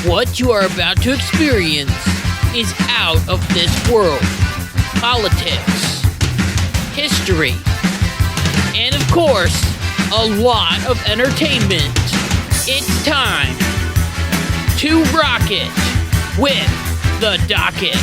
What you are about to experience is out of this world. Politics, history, and of course, a lot of entertainment. It's time to rock it with the Docket.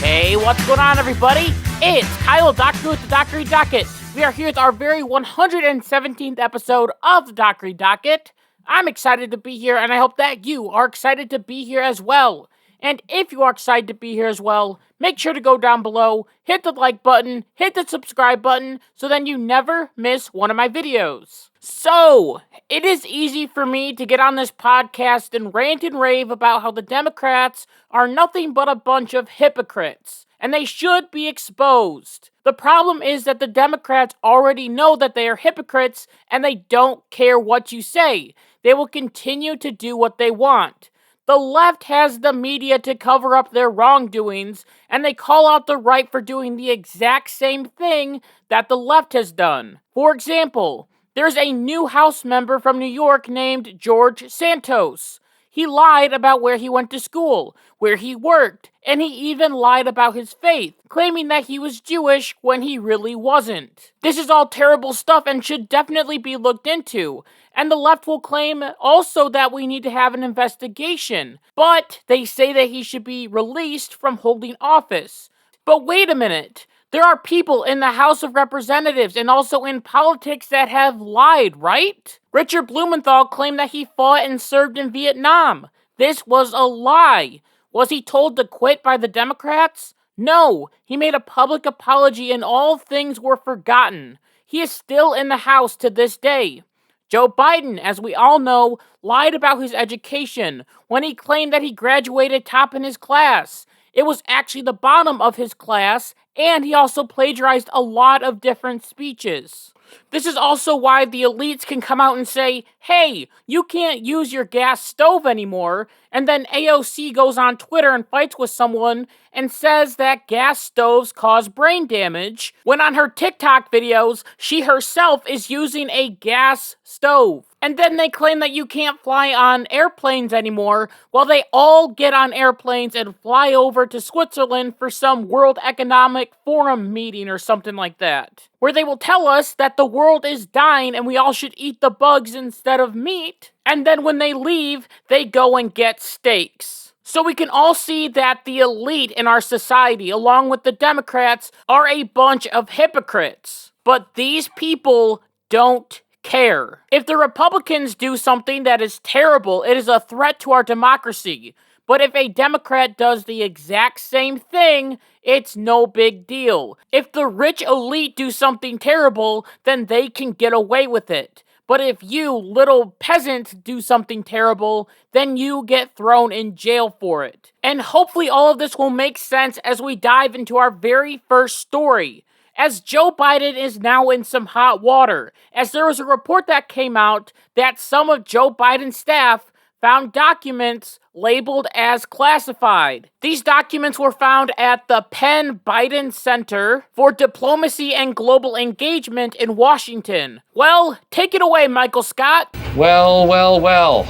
Hey, what's going on, everybody? It's Kyle Dockery with the Dockery Docket. We are here with our very 117th episode of the Dockery Docket. I'm excited to be here, and I hope that you are excited to be here as well. And if you are excited to be here as well, make sure to go down below, hit the like button, hit the subscribe button, so then you never miss one of my videos. So, it is easy for me to get on this podcast and rant and rave about how the Democrats are nothing but a bunch of hypocrites, and they should be exposed. The problem is that the Democrats already know that they are hypocrites, and they don't care what you say. They will continue to do what they want. The left has the media to cover up their wrongdoings, and they call out the right for doing the exact same thing that the left has done. For example, there's a new House member from New York named George Santos. He lied about where he went to school, where he worked, and he even lied about his faith, claiming that he was Jewish when he really wasn't. This is all terrible stuff and should definitely be looked into. And the left will claim also that we need to have an investigation, but they say that he should be released from holding office. But wait a minute. There are people in the House of Representatives and also in politics that have lied, right? Richard Blumenthal claimed that he fought and served in Vietnam. This was a lie. Was he told to quit by the Democrats? No, he made a public apology and all things were forgotten. He is still in the House to this day. Joe Biden, as we all know, lied about his education when he claimed that he graduated top in his class. It was actually the bottom of his class, and he also plagiarized a lot of different speeches. This is also why the elites can come out and say, hey, you can't use your gas stove anymore, and then AOC goes on Twitter and fights with someone and says that gas stoves cause brain damage, when on her TikTok videos, she herself is using a gas stove. And then they claim that you can't fly on airplanes anymore, while they all get on airplanes and fly over to Switzerland for some World Economic Forum meeting or something like that, where they will tell us that the world is dying and we all should eat the bugs instead of meat, and then when they leave, they go and get steaks. So we can all see that the elite in our society, along with the Democrats, are a bunch of hypocrites. But these people don't care. If the Republicans do something that is terrible, it is a threat to our democracy. But if a Democrat does the exact same thing, it's no big deal. If the rich elite do something terrible, then they can get away with it. But if you, little peasant, do something terrible, then you get thrown in jail for it. And hopefully all of this will make sense as we dive into our very first story. As Joe Biden is now in some hot water, as there was a report that came out that some of Joe Biden's staff found documents labeled as classified. These documents were found at the Penn Biden Center for Diplomacy and Global Engagement in Washington. Well, take it away, Michael Scott. Well.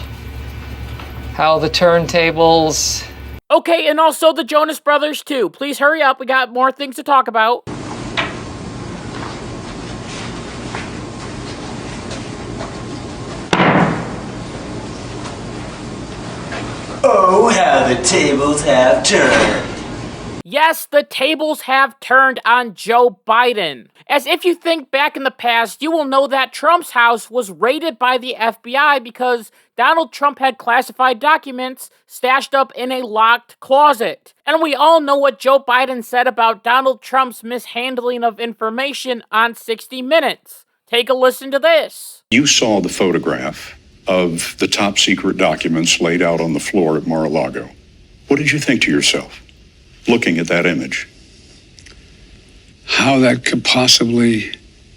How the turntables... Okay, and also the Jonas Brothers, too. Please hurry up, we got more things to talk about. Oh, how the tables have turned. Yes, the tables have turned on Joe Biden. As if you think back in the past, you will know that Trump's house was raided by the FBI because Donald Trump had classified documents stashed up in a locked closet. And we all know what Joe Biden said about Donald Trump's mishandling of information on 60 Minutes. Take a listen to this. You saw the photograph of the top secret documents laid out on the floor at Mar-a-Lago. What did you think to yourself, looking at that image? How that could possibly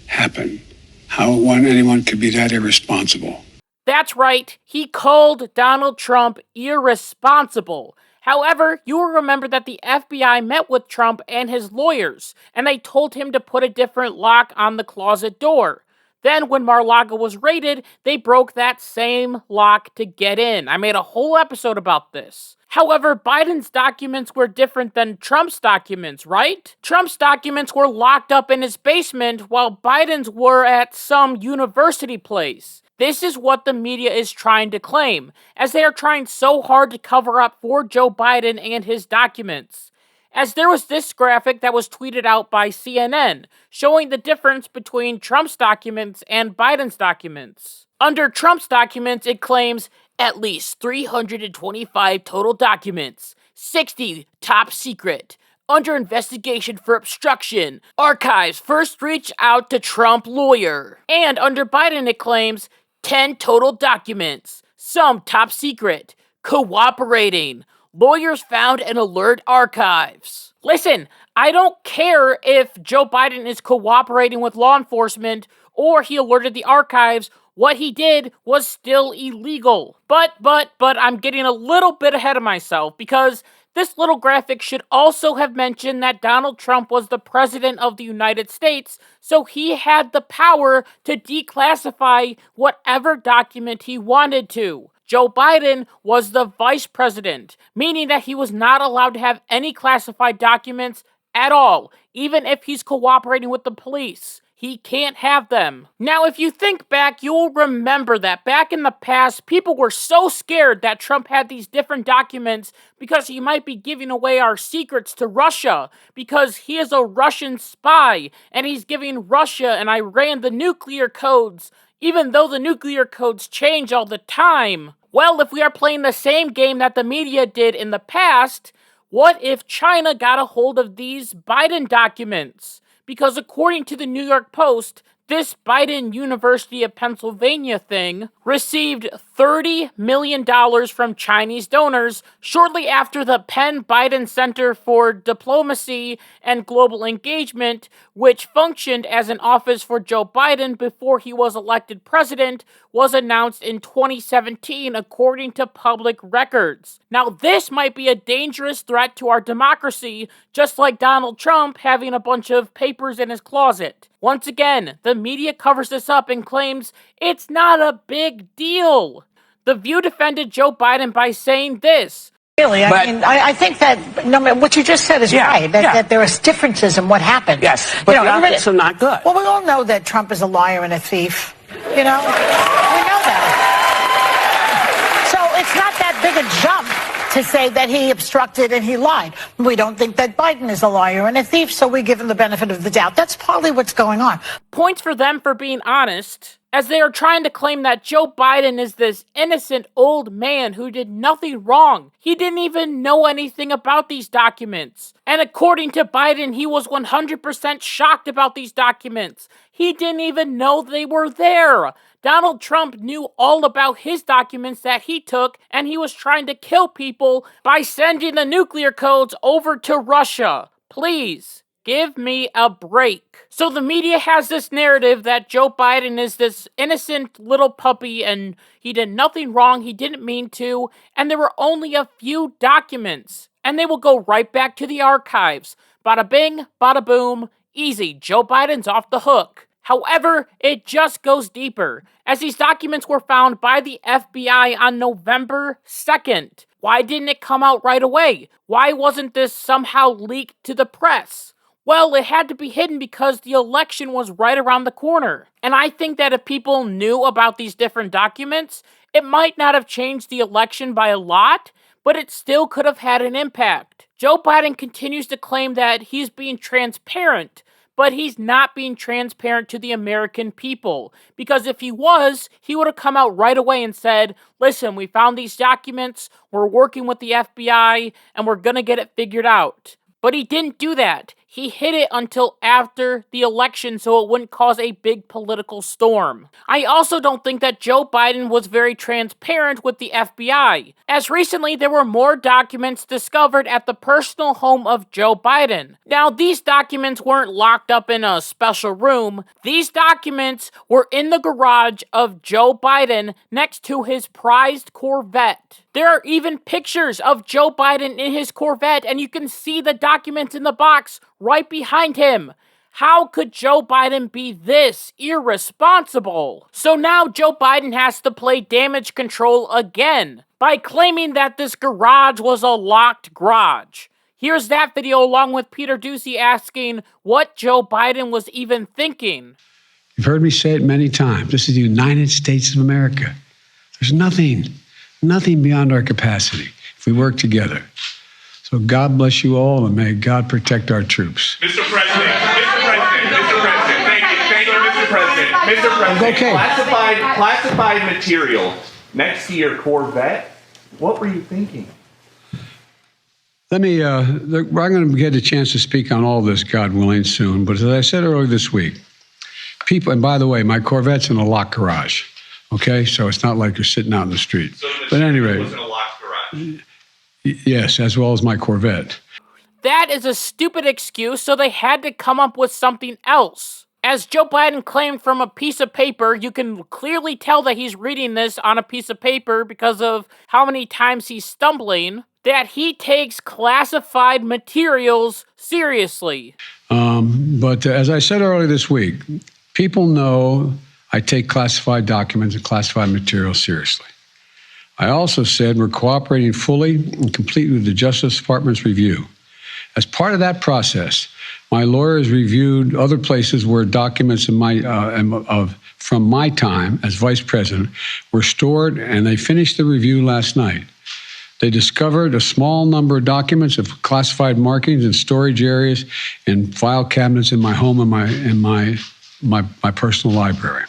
happen. How anyone could be that irresponsible. That's right, he called Donald Trump irresponsible. However, you will remember that the FBI met with Trump and his lawyers, and they told him to put a different lock on the closet door. Then when Mar-a-Lago was raided, they broke that same lock to get in. I made a whole episode about this. However, Biden's documents were different than Trump's documents, right? Trump's documents were locked up in his basement while Biden's were at some university place. This is what the media is trying to claim, as they are trying so hard to cover up for Joe Biden and his documents. As there was this graphic that was tweeted out by CNN, showing the difference between Trump's documents and Biden's documents. Under Trump's documents, it claims at least 325 total documents, 60 top secret, under investigation for obstruction, archives first reach out to Trump lawyer. And under Biden, it claims 10 total documents, some top secret, cooperating, lawyers found in alert archives. Listen, I don't care if Joe Biden is cooperating with law enforcement or he alerted the archives. What he did was still illegal. But I'm getting a little bit ahead of myself because this little graphic should also have mentioned that Donald Trump was the president of the United States, so he had the power to declassify whatever document he wanted to. Joe Biden was the vice president, meaning that he was not allowed to have any classified documents at all, even if he's cooperating with the police. He can't have them. Now, if you think back, you'll remember that back in the past, people were so scared that Trump had these different documents because he might be giving away our secrets to Russia, because he is a Russian spy, and he's giving Russia and Iran the nuclear codes, even though the nuclear codes change all the time. Well, if we are playing the same game that the media did in the past, what if China got a hold of these Biden documents? Because according to the New York Post, this Biden University of Pennsylvania thing received $30 million from Chinese donors shortly after the Penn Biden Center for Diplomacy and Global Engagement, which functioned as an office for Joe Biden before he was elected president, was announced in 2017 according to public records. Now, this might be a dangerous threat to our democracy, just like Donald Trump having a bunch of papers in his closet. Once again, the media covers this up and claims it's not a big deal. The View defended Joe Biden by saying this. Really, I think that what you just said is right, that there are differences in what happened. Yes, but the optics are not good. Well, we all know that Trump is a liar and a thief. You know? We know that. So it's not that big a jump to say that he obstructed and he lied. We don't think that Biden is a liar and a thief, so we give him the benefit of the doubt. That's partly what's going on. Points for them for being honest, as they are trying to claim that Joe Biden is this innocent old man who did nothing wrong. He didn't even know anything about these documents. And according to Biden, he was 100% shocked about these documents. He didn't even know they were there. Donald Trump knew all about his documents that he took, and he was trying to kill people by sending the nuclear codes over to Russia. Please, give me a break. So the media has this narrative that Joe Biden is this innocent little puppy and he did nothing wrong, he didn't mean to, and there were only a few documents. And they will go right back to the archives. Bada bing, bada boom, easy, Joe Biden's off the hook. However, it just goes deeper, as these documents were found by the FBI on November 2nd. Why didn't it come out right away? Why wasn't this somehow leaked to the press? Well, it had to be hidden because the election was right around the corner. And I think that if people knew about these different documents, it might not have changed the election by a lot, but it still could have had an impact. Joe Biden continues to claim that he's being transparent, but he's not being transparent to the American people. Because if he was, he would have come out right away and said, listen, we found these documents, we're working with the FBI, and we're gonna get it figured out. But he didn't do that. He hid it until after the election so it wouldn't cause a big political storm. I also don't think that Joe Biden was very transparent with the FBI, as recently there were more documents discovered at the personal home of Joe Biden. Now, these documents weren't locked up in a special room. These documents were in the garage of Joe Biden next to his prized Corvette. There are even pictures of Joe Biden in his Corvette, and you can see the documents in the box right behind him. How could Joe Biden be this irresponsible? So now Joe Biden has to play damage control again by claiming that this garage was a locked garage. Here's that video along with Peter Doocy asking what Joe Biden was even thinking. You've heard me say it many times. This is the United States of America. There's nothing beyond our capacity if we work together. So God bless you all, and may God protect our troops. Mr. President, thank you, Mr. President. Mr. President, Okay. Classified material next to your Corvette. What were you thinking? I'm going to get a chance to speak on all this, God willing, soon. But as I said earlier this week, people, and by the way, my Corvette's in a locked garage. Okay, so it's not like you're sitting out in the street. So but anyway, was in a locked garage. Yes, as well as my Corvette. That is a stupid excuse, so they had to come up with something else. As Joe Biden claimed from a piece of paper, you can clearly tell that he's reading this on a piece of paper because of how many times he's stumbling, that he takes classified materials seriously. But as I said earlier this week, people know I take classified documents and classified materials seriously. I also said we're cooperating fully and completely with the Justice Department's review. As part of that process, my lawyers reviewed other places where documents from my time as vice president were stored, and they finished the review last night. They discovered a small number of documents of classified markings in storage areas and file cabinets in my home and my personal library.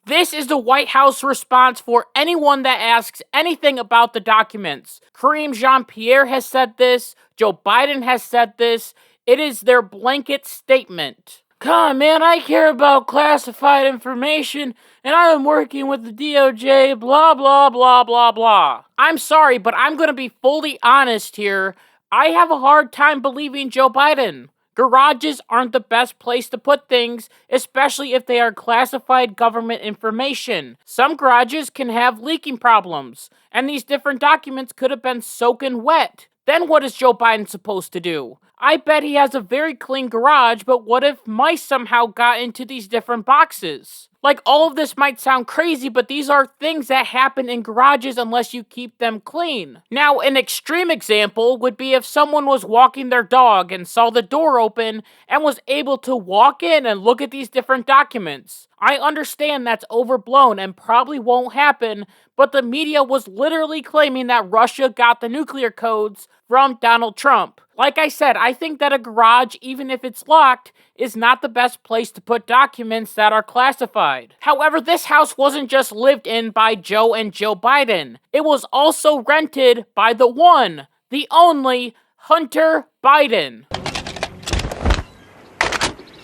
This is the White House response for anyone that asks anything about the documents. Kareem Jean-Pierre has said this. Joe Biden has said this. It is their blanket statement. Come on, man, I care about classified information, and I'm working with the DOJ, blah, blah, blah, blah, blah. I'm sorry, but I'm going to be fully honest here. I have a hard time believing Joe Biden. Garages aren't the best place to put things, especially if they are classified government information. Some garages can have leaking problems, and these different documents could have been soaking wet. Then what is Joe Biden supposed to do? I bet he has a very clean garage, but what if mice somehow got into these different boxes? Like, all of this might sound crazy, but these are things that happen in garages unless you keep them clean. Now, an extreme example would be if someone was walking their dog and saw the door open and was able to walk in and look at these different documents. I understand that's overblown and probably won't happen, but the media was literally claiming that Russia got the nuclear codes from Donald Trump. Like I said, I think that a garage, even if it's locked, is not the best place to put documents that are classified. However, this house wasn't just lived in by Joe and Joe Biden. It was also rented by the one, the only, Hunter Biden.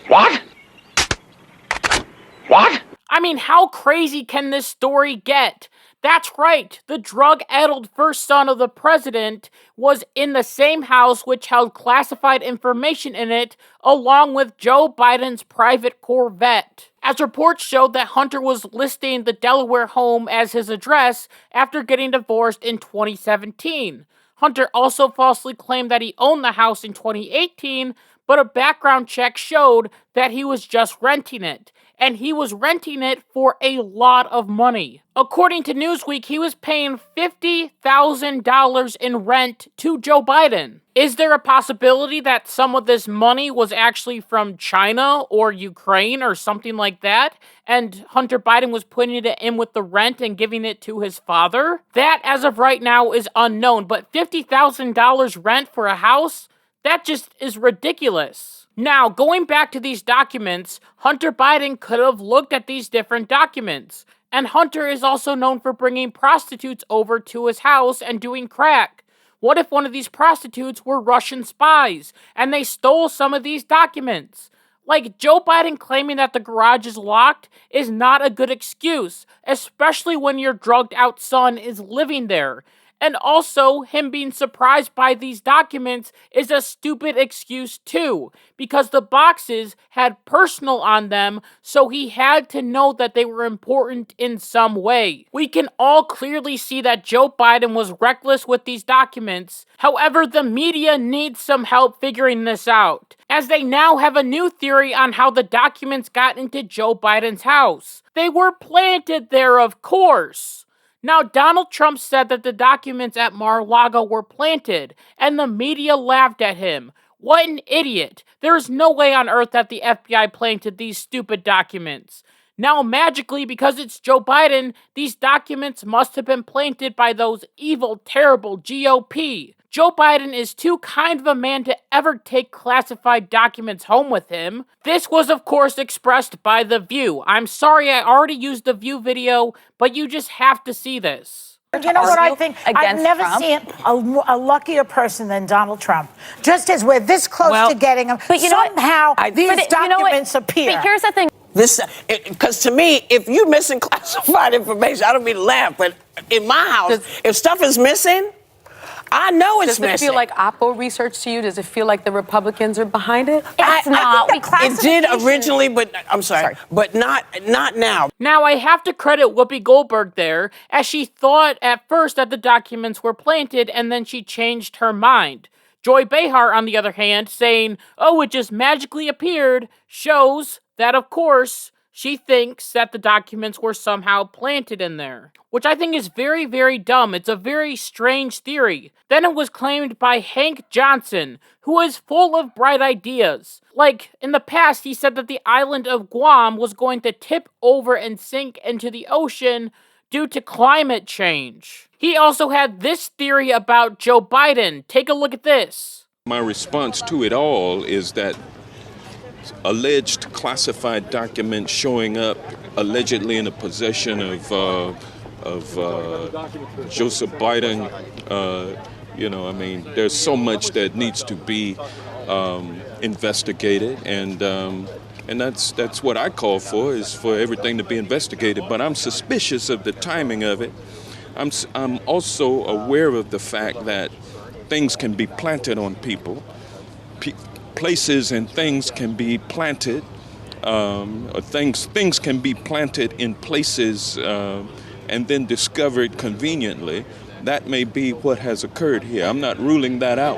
What? What? I mean, how crazy can this story get? That's right, the drug-addled first son of the president was in the same house which held classified information in it, along with Joe Biden's private Corvette. As reports showed that Hunter was listing the Delaware home as his address after getting divorced in 2017. Hunter also falsely claimed that he owned the house in 2018, but a background check showed that he was just renting it. And he was renting it for a lot of money. According to Newsweek, he was paying $50,000 in rent to Joe Biden. Is there a possibility that some of this money was actually from China or Ukraine or something like that, and Hunter Biden was putting it in with the rent and giving it to his father? That, as of right now, is unknown, but $50,000 rent for a house? That just is ridiculous. Now, going back to these documents, Hunter Biden could have looked at these different documents. And Hunter is also known for bringing prostitutes over to his house and doing crack. What if one of these prostitutes were Russian spies and they stole some of these documents? Like, Joe Biden claiming that the garage is locked is not a good excuse, especially when your drugged out son is living there. And also, him being surprised by these documents is a stupid excuse too, because the boxes had personal on them, so he had to know that they were important in some way. We can all clearly see that Joe Biden was reckless with these documents. However, the media needs some help figuring this out, as they now have a new theory on how the documents got into Joe Biden's house. They were planted there, of course. Now, Donald Trump said that the documents at Mar-a-Lago were planted, and the media laughed at him. What an idiot. There is no way on earth that the FBI planted these stupid documents. Now, magically, because it's Joe Biden, these documents must have been planted by those evil, terrible GOP. Joe Biden is too kind of a man to ever take classified documents home with him. This was, of course, expressed by The View. I'm sorry I already used the View video, but you just have to see this. You know what I think? I've never seen a luckier person than Donald Trump. Just as we're this close to getting him, but somehow these documents appear. But here's the thing. Because to me, if you're missing classified information, I don't mean to laugh, but in my house, if stuff is missing, I know it's missing. Does it feel like Oppo research to you? Does it feel like the Republicans are behind it? It's not. It did originally, but I'm sorry. But not now. Now, I have to credit Whoopi Goldberg there, as she thought at first that the documents were planted, and then she changed her mind. Joy Behar, on the other hand, saying, oh, it just magically appeared, shows that, of course, she thinks that the documents were somehow planted in there, which I think is very, very dumb. It's a very strange theory. Then it was claimed by Hank Johnson, who is full of bright ideas. Like, in the past, he said that the island of Guam was going to tip over and sink into the ocean due to climate change. He also had this theory about Joe Biden. Take a look at this. My response to it all is that alleged classified documents showing up allegedly in the possession of Joseph Biden. There's so much that needs to be investigated, and that's what I call for, is for everything to be investigated. But I'm suspicious of the timing of it. I'm also aware of the fact that things can be planted on people. Places and things can be planted, or things can be planted in places and then discovered conveniently. That may be what has occurred here. I'm not ruling that out,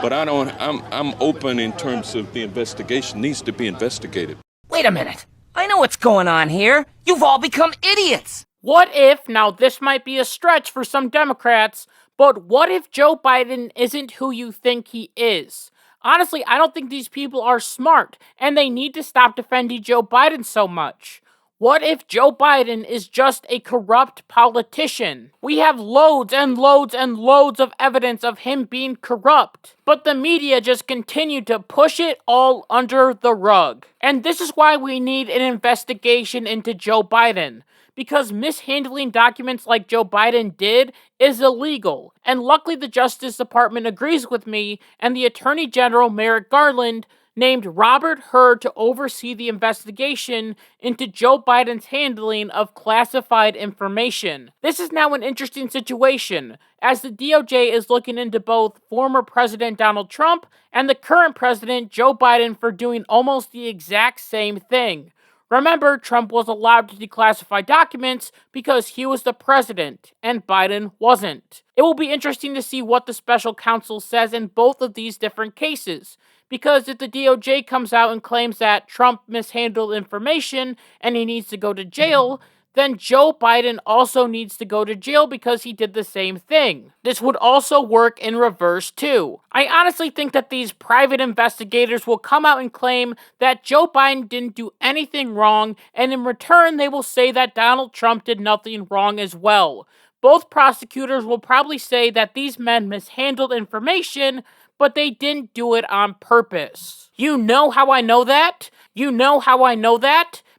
but I'm open in terms of the investigation. Needs to be investigated. Wait a minute. I know what's going on here. You've all become idiots. What if, now this might be a stretch for some Democrats, but what if Joe Biden isn't who you think he is? Honestly, I don't think these people are smart, and they need to stop defending Joe Biden so much. What if Joe Biden is just a corrupt politician? We have loads and loads and loads of evidence of him being corrupt, but the media just continue to push it all under the rug. And this is why we need an investigation into Joe Biden, because mishandling documents like Joe Biden did is illegal. And luckily the Justice Department agrees with me, and the Attorney General Merrick Garland named Robert Hur to oversee the investigation into Joe Biden's handling of classified information. This is now an interesting situation, as the DOJ is looking into both former President Donald Trump and the current President Joe Biden for doing almost the exact same thing. Remember, Trump was allowed to declassify documents because he was the president, and Biden wasn't. It will be interesting to see what the special counsel says in both of these different cases, because if the DOJ comes out and claims that Trump mishandled information and he needs to go to jail, then Joe Biden also needs to go to jail because he did the same thing. This would also work in reverse too. I honestly think that these private investigators will come out and claim that Joe Biden didn't do anything wrong, and in return they will say that Donald Trump did nothing wrong as well. Both prosecutors will probably say that these men mishandled information, but they didn't do it on purpose. You know how I know that?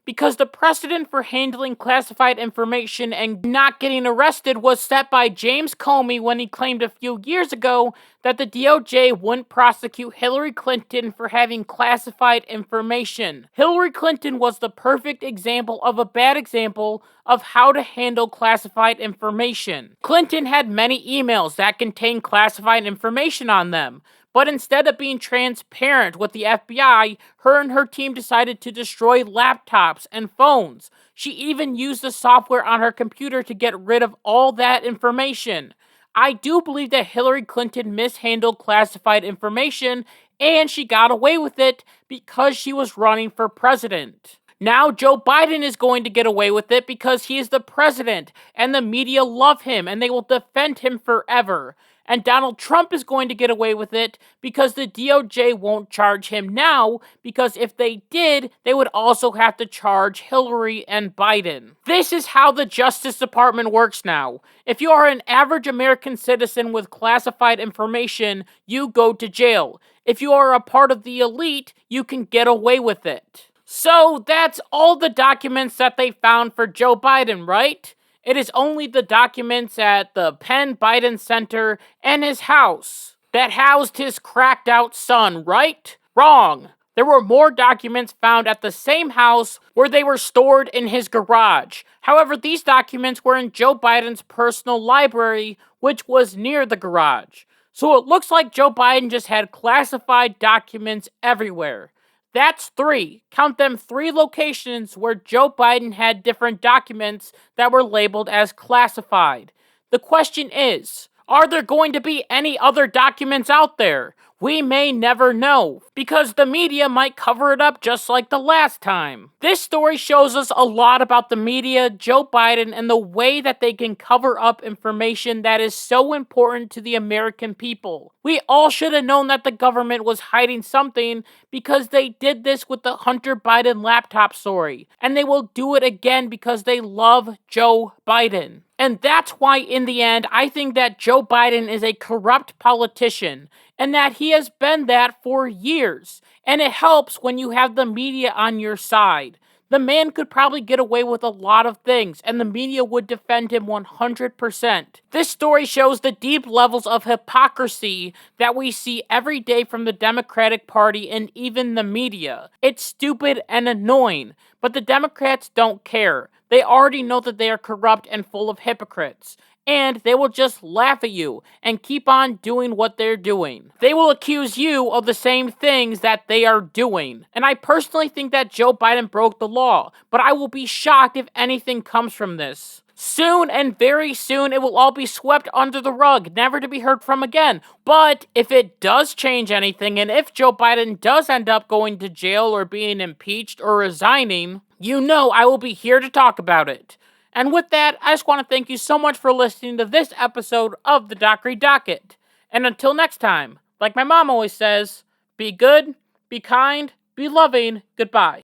because the precedent for handling classified information and not getting arrested was set by James Comey when he claimed a few years ago that the DOJ wouldn't prosecute Hillary Clinton for having classified information. Hillary Clinton was the perfect example of a bad example of how to handle classified information. Clinton had many emails that contained classified information on them, but instead of being transparent with the FBI, her and her team decided to destroy laptops and phones. She even used the software on her computer to get rid of all that information. I do believe that Hillary Clinton mishandled classified information, and she got away with it because she was running for president. Now Joe Biden is going to get away with it because he is the president, and the media love him, and they will defend him forever. And Donald Trump is going to get away with it because the DOJ won't charge him now, because if they did, they would also have to charge Hillary and Biden. This is how the Justice Department works now. If you are an average American citizen with classified information, you go to jail. If you are a part of the elite, you can get away with it. So that's all the documents that they found for Joe Biden, right? It is only the documents at the Penn Biden Center and his house that housed his cracked out son, right? Wrong. There were more documents found at the same house where they were stored in his garage. However, these documents were in Joe Biden's personal library, which was near the garage. So it looks like Joe Biden just had classified documents everywhere. That's 3. Count them 3 locations where Joe Biden had different documents that were labeled as classified. The question is, are there going to be any other documents out there? We may never know, because the media might cover it up just like the last time. This story shows us a lot about the media, Joe Biden, and the way that they can cover up information that is so important to the American people. We all should have known that the government was hiding something because they did this with the Hunter Biden laptop story, and they will do it again because they love Joe Biden. And that's why, in the end, I think that Joe Biden is a corrupt politician, and that he has been that for years. And it helps when you have the media on your side. The man could probably get away with a lot of things, and the media would defend him 100%. This story shows the deep levels of hypocrisy that we see every day from the Democratic Party and even the media. It's stupid and annoying, but the Democrats don't care. They already know that they are corrupt and full of hypocrites, and they will just laugh at you and keep on doing what they're doing. They will accuse you of the same things that they are doing. And I personally think that Joe Biden broke the law, but I will be shocked if anything comes from this. Soon and very soon, it will all be swept under the rug, never to be heard from again. But if it does change anything, and if Joe Biden does end up going to jail or being impeached or resigning, you know I will be here to talk about it. And with that, I just want to thank you so much for listening to this episode of the Dockery Docket. And until next time, like my mom always says, be good, be kind, be loving, goodbye.